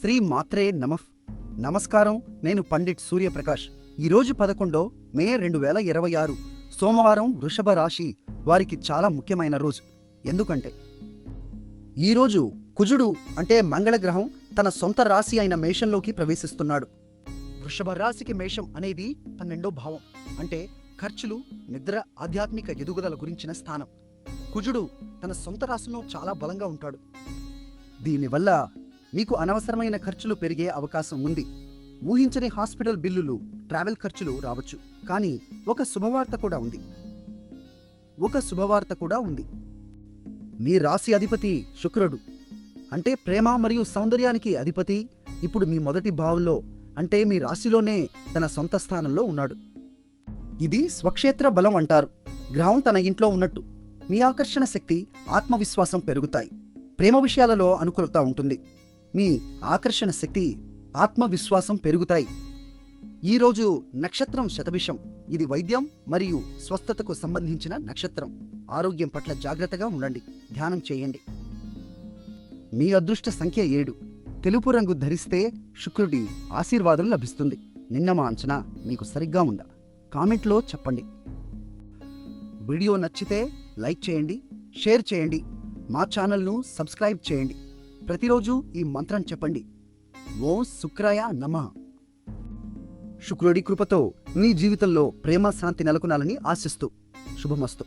శ్రీ మాత్రే నమః. నమస్కారం. నేను పండిట్ సూర్యప్రకాష్. ఈరోజు 11 మే 2026 సోమవారం. వృషభ రాశి వారికి చాలా ముఖ్యమైన రోజు. ఎందుకంటే ఈరోజు కుజుడు అంటే మంగళగ్రహం తన సొంత రాశి అయిన మేషంలోకి ప్రవేశిస్తున్నాడు. వృషభ రాశికి మేషం అనేది 12వ భావం, అంటే ఖర్చులు, నిద్ర, ఆధ్యాత్మిక ఎదుగుదల గురించిన స్థానం. కుజుడు తన సొంత రాశిలో చాలా బలంగా ఉంటాడు. దీనివల్ల మీకు అనవసరమైన ఖర్చులు పెరిగే అవకాశం ఉంది. ఊహించని హాస్పిటల్ బిల్లులు, ట్రావెల్ ఖర్చులు రావచ్చు. కానీ ఒక శుభవార్త కూడా ఉంది. మీ రాశి అధిపతి శుక్రుడు, అంటే ప్రేమ మరియు సౌందర్యానికి అధిపతి, ఇప్పుడు మీ మొదటి భావంలో, అంటే మీ రాశిలోనే తన సొంత స్థానంలో ఉన్నాడు. ఇది స్వక్షేత్ర బలం అంటారు. గ్రహం తన ఇంట్లో ఉన్నట్టు మీ ఆకర్షణ శక్తి, ఆత్మవిశ్వాసం పెరుగుతాయి. ప్రేమ విషయాలలో అనుకూలత ఉంటుంది. మీ ఆకర్షణ శక్తి, ఆత్మవిశ్వాసం పెరుగుతాయి. ఈరోజు నక్షత్రం శతభిషం. ఇది వైద్యం మరియు స్వస్థతకు సంబంధించిన నక్షత్రం. ఆరోగ్యం పట్ల జాగ్రత్తగా ఉండండి. ధ్యానం చేయండి. మీ అదృష్ట సంఖ్య 7. తెలుపు రంగు ధరిస్తే శుక్రుడి ఆశీర్వాదం లభిస్తుంది. నిన్న మా అంచనా మీకు సరిగ్గా ఉందా? కామెంట్లో చెప్పండి. వీడియో నచ్చితే లైక్ చేయండి, షేర్ చేయండి, మా ఛానల్ను సబ్స్క్రైబ్ చేయండి. ప్రతిరోజు ఈ మంత్రం చెప్పండి. ఓం శుక్రాయ నమః. శుక్రుడి కృపతో మీ జీవితంలో ప్రేమ, శాంతి నెలకొనాలని ఆశిస్తూ శుభమస్తు.